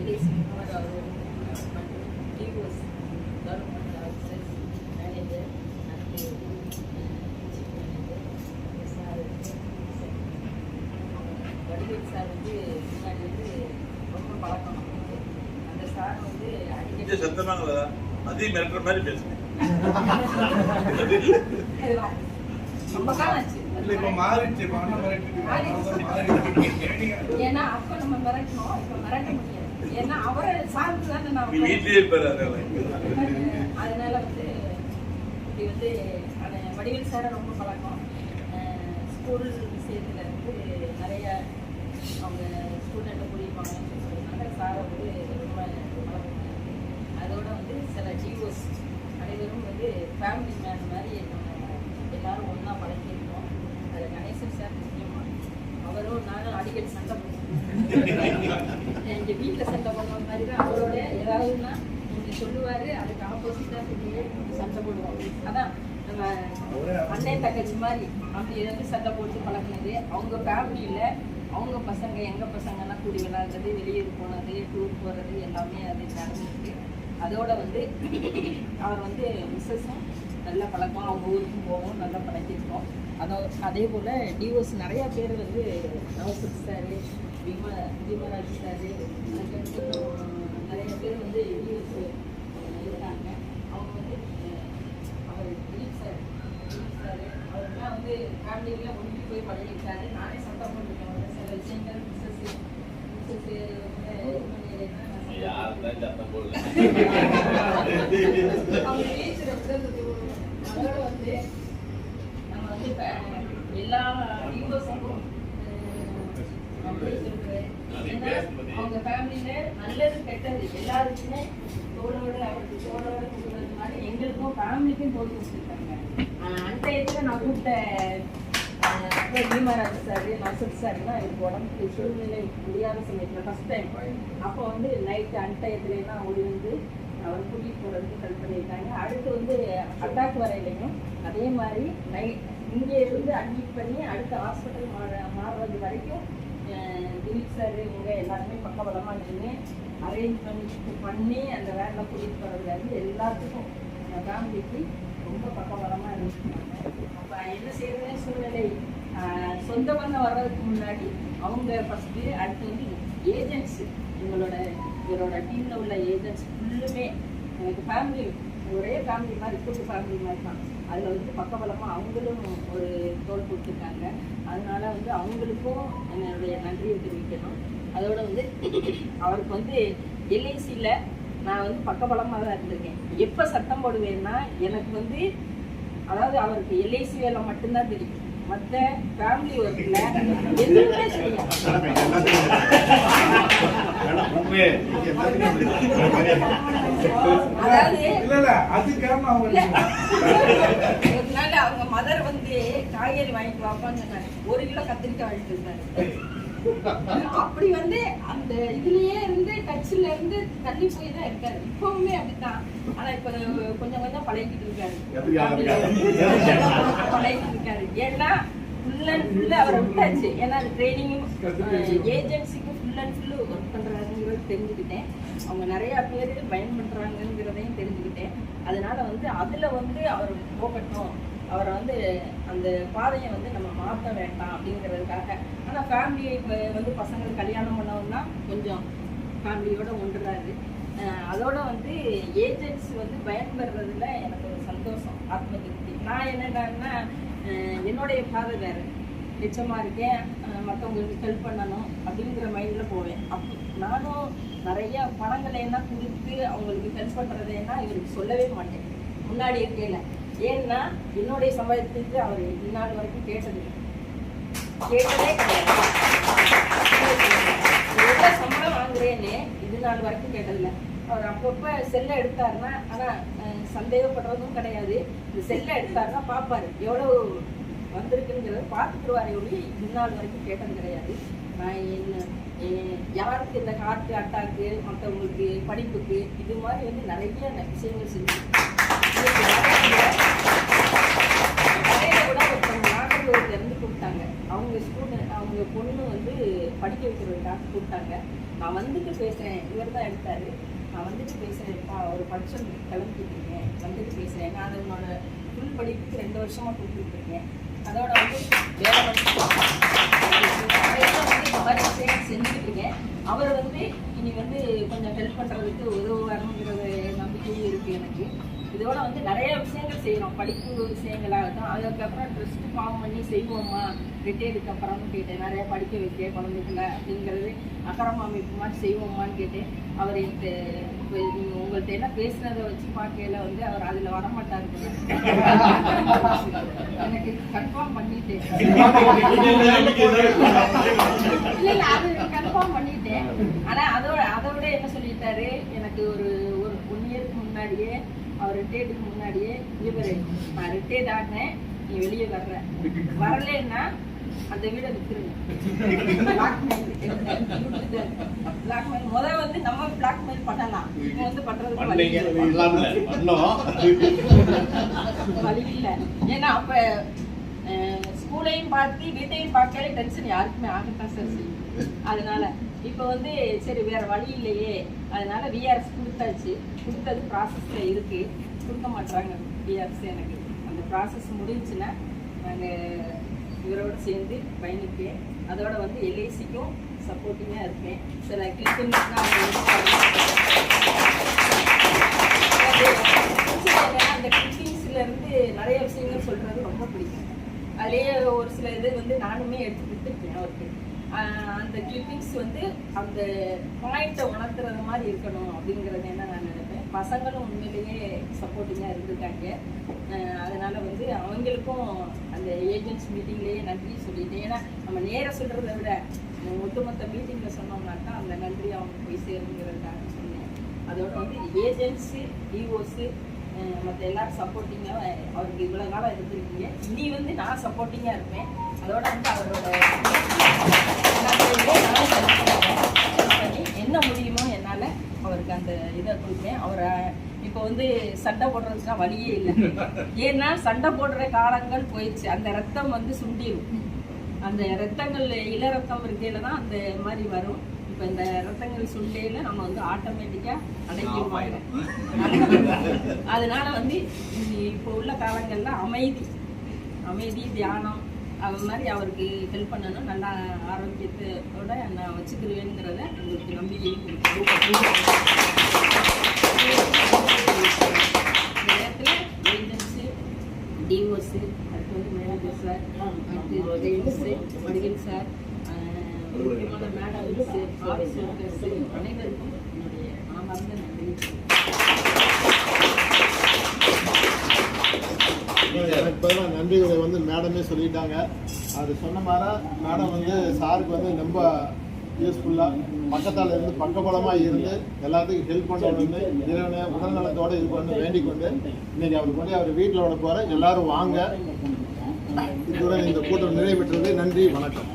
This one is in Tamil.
எல்ஐசி குமார் அவர்கள் மற்றும் DOs government officers manager and chief manager sir Vadivel sir வந்து முன்னாடி வந்து ரொம்ப பழக்கம். அந்த சார் வந்து அடிக்கடி சத்தமாங்களா அதே மிரட்டுற மாதிரி பேசுறேன். ரொம்ப காலம் ஆச்சு. ஏன்னா அப்ப நம்ம மிரட்டணும், இப்ப மிரட்ட முடியாது. ஏன்னா அவரை சார்ந்து தானே நான் வீட்லயே இருப்பாரு. அதனால வந்து இப்படி வந்து வடிவேல் சாரை ரொம்ப பழக்கம். ஸ்கூல் விஷயத்துல வந்து நிறைய அவங்க ஸ்டூடெண்ட்டை புரியுவாங்கன்னு சொல்றதுனால சாரை வந்து ரொம்ப பழக்கம். அதோட வந்து சில டிஓஸ் அனைவரும் வந்து ஃபேமிலி மேன் மாதிரி எல்லாரும் ஒன்றா பழகியிருக்கோம். அது கணேசன் சார் முக்கியமாக அவரும் நானும் அடிக்கடி சண்டை போடுவோம். எங்கள் வீட்டில் சண்டை போடுற மாதிரி தான் அவரோட ஏதாவதுன்னா நீங்கள் சொல்லுவார், அதுக்கு ஆப்போசிட்டாக சொல்லி சண்டை போடுவோம். அதான் நம்ம அண்ணன் தங்கச்சி மாதிரி அப்படி ஏதாவது சண்டை போட்டு பழகினது. அவங்க ஃபேமிலியில் அவங்க பசங்க எங்கள் பசங்கள்லாம் கூடி விளையாடுறது, வெளியூர் போனது, டூர் போகிறது எல்லாமே அது நடந்துருக்கு. அதோட வந்து அவர் வந்து மிஸ்ஸஸும் நல்ல பழக்கம், அவங்க ஊருக்கும் போவோம், நல்லா பழகிருக்கோம். அதே போல் டிஓஸ் நிறையா பேர் வந்து நவசத் சார், பீமராஜ் சார், அதுக்கடுத்து நிறைய பேர் வந்து டிஓஸ் இருக்காங்க. அவங்க வந்து அவர் திலீப் சார் அவருக்குலாம் வந்து ஃபேமிலியில் ஒன்றி போய் பழகிருக்காரு. நானே சட்டம் பண்ணிருக்கேன் சில விஷயங்கள். மிஸ்ஸஸ் அதோட வந்து நம்ம வந்து எல்லா டிவோர்ஸுக்கும் அவங்க ஃபேமிலியில நல்லது கெட்டது எல்லாருக்குமே தோளோடு அவருக்கு தோளோடு கொடுக்கறதுனால எங்களுக்கும் ஃபேமிலிக்கும் தோல் கொடுத்துருக்காங்க. அன்றையத்தில் நான் கூப்பிட்ட அப்புறம் பீமராஜ் சார், நசத் சார்னா எனக்கு உடம்புக்கு சூழ்நிலை முடியாத சமயத்தில் ஃபஸ்ட் டைம் அப்போ வந்து நைட்டு அன்டயத்துலாம் ஓடி வந்து அவர் கூட்டிகிட்டு போகிறதுக்கு ஹெல்ப் பண்ணியிருக்காங்க. அடுத்து வந்து அட்டாக் வரையிலையும் அதே மாதிரி இங்கே இருந்து அட்மிட் பண்ணி அடுத்த ஹாஸ்பிட்டல் மாறுறது வரைக்கும் திலீப் சார் இவங்க எல்லாருமே பக்கபலமாக நின்று அரேஞ்ச்மெண்ட் பண்ணி அந்த வேனில் கூட்டிகிட்டு போகிறதுலேருந்து எல்லாத்துக்கும் ஃபேமிலிக்கு ரொம்ப பக்கபலமாக இருந்துருக்காங்க. அப்போ என்ன செய்யறதுன்னு சூழ்நிலை சொந்த பந்தம் வர்றதுக்கு முன்னாடி அவங்க ஃபஸ்ட்டு, அடுத்து வந்து ஏஜென்ட்ஸு இவரோட டீமில் உள்ள ஏஜென்ட்ஸ் ஃபுல்லுமே எனக்கு ஃபேமிலி ஒரே ஃபேமிலி மாதிரி, கூட்டு ஃபேமிலி மாதிரி தான். அதில் வந்து பக்கபலமாக அவங்களும் ஒரு தோல் கொடுத்துருக்காங்க. அதனால வந்து அவங்களுக்கும் என்னுடைய நன்றியை தெரிவிக்கணும். அதோட வந்து அவருக்கு வந்து எல்ஐசியில் நான் வந்து பக்கபலமாக தான் இருந்திருக்கேன். எப்போ சட்டம் போடுவேன்னா எனக்கு வந்து அதாவது அவருக்கு எல்ஐசி வேலை மட்டும்தான் தெரியும், மற்ற ஃபேமிலி ஒர்க்கில் எதுவுமே தெரியும். அதனால அவங்க மதர் வந்து காய்கறி வாங்கிட்டு வாப்பான்னு சொன்னாங்க. 1 கிலோ கத்திரிக்காய் வாங்கிட்டு இருந்தாரு. அப்படி வந்து அந்த இதுலயே இருந்து டச்ல இருந்து தள்ளி போய் தான் இருக்காரு. இப்பவுமே அப்படித்தான். ஆனா இப்ப கொஞ்சம் கொஞ்சம் பழகிட்டு இருக்காரு. ஏன்னா ஃபுல் அண்ட் ஃபுல்லு அவரை விட்டாச்சு. ஏன்னா அந்த ட்ரைனிங்கும் ஏஜென்சிக்கு ஃபுல் அண்ட் ஃபுல்லு ஒர்க் பண்றாருங்கிறது தெரிஞ்சுக்கிட்டேன். அவங்க நிறைய பேர் பயன்படுறாங்கிறதையும் தெரிஞ்சுக்கிட்டேன். அதனால வந்து அதுல வந்து அவர் போகட்டும், அவரை வந்து அந்த பாதையை வந்து நம்ம மாற்ற வேண்டாம் அப்படிங்கிறதுக்காக. ஆனால் ஃபேமிலி இப்போ வந்து பசங்களுக்கு கல்யாணம் பண்ணோம்னா கொஞ்சம் ஃபேமிலியோட ஒன்றுறாரு. அதோட வந்து ஏஜென்ட்ஸ் வந்து பயன்படுறதுல எனக்கு ஒரு சந்தோஷம், ஆத்ம திருப்தி. நான் என்னென்னா என்னுடைய பாதை வேறு, நிச்சயமாக இருக்கேன், மற்றவங்களுக்கு ஹெல்ப் பண்ணணும் அப்படிங்கிற மைண்டில் போவேன். அப்போ நானும் நிறைய பணங்களை எல்லாம் கொடுத்து அவங்களுக்கு ஹெல்ப் பண்ணுறதேன்னா இவருக்கு சொல்லவே மாட்டேன் முன்னாடி இருக்கையில். ஏன்னா என்னுடைய சம்பாதித்துக்கு அவர் இந்நாள் வரைக்கும் கேட்டதே கிடையாது. எவ்வளோ சம்பளம் வாங்குறேன்னு இது நாள் வரைக்கும் கேட்டதில்லை. அவர் அப்பப்போ செல்லை எடுத்தாருன்னா, ஆனால் சந்தேகப்படுறதும் கிடையாது, இந்த செல்லை எடுத்தாருன்னா பார்ப்பாரு எவ்வளோ வந்திருக்குங்கிறத பார்த்துட்டுருவாரே ஒளி இந்நாள் வரைக்கும் கேட்டது கிடையாது. நான் யாருக்கு இந்த ஹார்ட் அட்டாக்கு, மற்றவங்களுக்கு படிப்புக்கு இது மாதிரி வந்து நிறைய விஷயங்கள் செஞ்சு கடையில் கூட ஒருத்தவங்க நாகர்கோவில் இருந்து கூப்பிட்டாங்க. அவங்க பொண்ணு வந்து படிக்க வைக்கிறதுக்காக கூப்பிட்டாங்க. நான் வந்துட்டு பேசுகிறேன், இவர் தான் எடுத்தார். நான் வந்துட்டு பேசுகிறேன்ப்பா, ஒரு ஃபங்க்ஷன் கிளம்பிட்டுருக்கேன், வந்துட்டு பேசுகிறேன். நான் என்னோட ஃபுல் படிப்புக்கு 2 வருஷமாக கொடுத்துட்ருக்கேன். அதோட வந்து வேலை வந்து இந்த மாதிரி விஷயங்கள் செஞ்சுட்டு இருக்கேன். அவர் வந்து இனி வந்து கொஞ்சம் ஹெல்ப் பண்ணுறதுக்கு உதவுவாருங்கிறது நம்பிக்கையும் இருக்குது எனக்கு. இதோட வந்து நிறைய விஷயங்கள் செய்கிறோம், படிப்பு விஷயங்களாகட்டும். அதுக்கப்புறம் ட்ரெஸ்ட்டு ஃபார்ம் பண்ணி செய்வோம்மா ரிட்டையர்டுக்கு அப்புறம்னு கேட்டேன். நிறையா படிக்க வைக்க குழந்தைங்கள அப்படிங்கிறது அக்கறம் அமைப்பு மாதிரி செய்வோம்மான்னு கேட்டேன். அவர் என்கிட்ட உங்கள்கிட்ட எல்லாம் பேசுனதை வச்சு பார்க்கையில வந்து அவர் அதில் வரமாட்டாரு. எனக்கு கன்ஃபார்ம் பண்ணிட்டேன். இல்லை அது கன்ஃபார்ம் பண்ணிட்டேன். ஆனால் அதை விட என்ன சொல்லிட்டாரு, எனக்கு ஒரு 1 இயருக்கு முன்னாடியே, அவர் ரிட்டையர்டுக்கு முன்னாடியே, இவர் நான் ரிட்டையர்ட் ஆகினேன், நீ வெளியே வரலன்னா அந்த வீடை வித்துருங்க. முதல் வந்து நம்ம பிளாக்மெயில் பண்ணலாம், இப்போ வந்து பண்றதுக்கு வழி இல்லை. ஏன்னா அப்ப ஸ்கூலையும் பார்த்து வீட்டையும் பார்க்கல டென்ஷன் யாருக்குமே ஆகத்தான் சார் செய்யும். அதனால இப்போ வந்து சரி வேற வழி இல்லையே, அதனால விஆர்எஸ் கொடுத்தது ப்ராசஸ்ல இருக்கு. கொடுக்க மாட்டாங்க விஆர்எஸ். எனக்கு அந்த ப்ராசஸ் முடிஞ்சுன்னா நாங்கள் இவரோட சேர்ந்து பயணிப்பேன். அதோட வந்து எல்ஐசிக்கும் சப்போர்ட்டிங்காக இருப்பேன். சில கிளிப்பிங்ஸ்லாம் அந்த கிளிப்பிங்ஸ்லேருந்து நிறைய விஷயங்கள் சொல்கிறது ரொம்ப பிடிக்கும். அதுலேயே ஒரு சில இது வந்து நானுமே எடுத்து கொடுத்துருக்கேன் அவருக்கு. அந்த கிளிப்பிங்ஸ் வந்து அந்த பாயிண்ட்டை உணர்த்துறது மாதிரி இருக்கணும் அப்படிங்கிறது என்ன நான் நினைப்பேன். பசங்களும் உண்மையிலேயே சப்போர்ட்டிங்காக இருந்திருக்காங்க. அதனால் வந்து அவங்களுக்கும் அந்த ஏஜென்ட்ஸ் மீட்டிங்லேயே நன்றி சொல்லிட்டேன். ஏன்னா நம்ம நேராக சொல்கிறத விட ஒட்டுமொத்த மீட்டிங்கில் சொன்னோம்னாக்கா அந்த நன்றி அவங்க போய் சேருங்கிறதுக்காக சொன்னேன். அதோட வந்து ஏஜென்ட்ஸு, டிஓஸு மற்ற எல்லாரும் சப்போர்ட்டிங்காக அவருக்கு இவ்வளோ காலம் இருந்திருக்கீங்க. இனி வந்து நான் சப்போர்ட்டிங்காக இருப்பேன். அதோட வந்து அவரோட என்ன முடியுமோ என்னால் அவருக்கு அந்த இதை கொடுப்பேன். அவரை இப்போ வந்து சண்டை போடுறதுக்குலாம் வழியே இல்லை. ஏன்னா சண்டை போடுற காலங்கள் போயிடுச்சு. அந்த ரத்தம் வந்து சுண்டிடும். அந்த ரத்தங்கள் இள ரத்தம் இருக்கையில தான் அந்த மாதிரி வரும். இப்போ இந்த ரத்தங்கள் சுண்டையில நம்ம வந்து ஆட்டோமேட்டிக்காக அடைக்கிறோம். அதனால வந்து இப்போ உள்ள காலங்கள்ல அமைதி தியானம் அது மாதிரி அவருக்கு ஹெல்ப் பண்ணணும். நல்லா ஆரோக்கியத்தோட நான் வச்சுக்கிருவேங்கிறத உங்களுக்கு நம்பிக்கையும் கொடுக்குறேன். இந்த நேரத்தில் ஏஜென்ட்ஸு, டிஓஸு, அடுத்து வந்து மேனேஜர் சார், அடுத்து ஜெயின்ஸு, மடிகன் சார், முக்கியமான மேடம்ஸு, ஆஃபீஸ் ஒர்க்கர்ஸு அனைவருக்கும் என்னுடைய மனமார்ந்த நன்றி. இப்போதான் நன்றிகளை வந்து மேடமே சொல்லிட்டாங்க. அது சொன்ன மாதிரி மேடம் வந்து சாருக்கு வந்து ரொம்ப யூஸ்ஃபுல்லாக பக்கத்தால் இருந்து பக்கபலமாக இருந்து எல்லாத்துக்கும் ஹெல்ப் பண்ணணும்னு இறைவனை உடல்நலத்தோடு இருக்கணும்னு வேண்டிக் கொண்டு இன்னைக்கு அவர் கொண்டு அவர் வீட்டில் விட போகிற எல்லாரும் வாங்க. இத்துடன் இந்த கூட்டம் நிறைவேற்றுவது. நன்றி, வணக்கம்.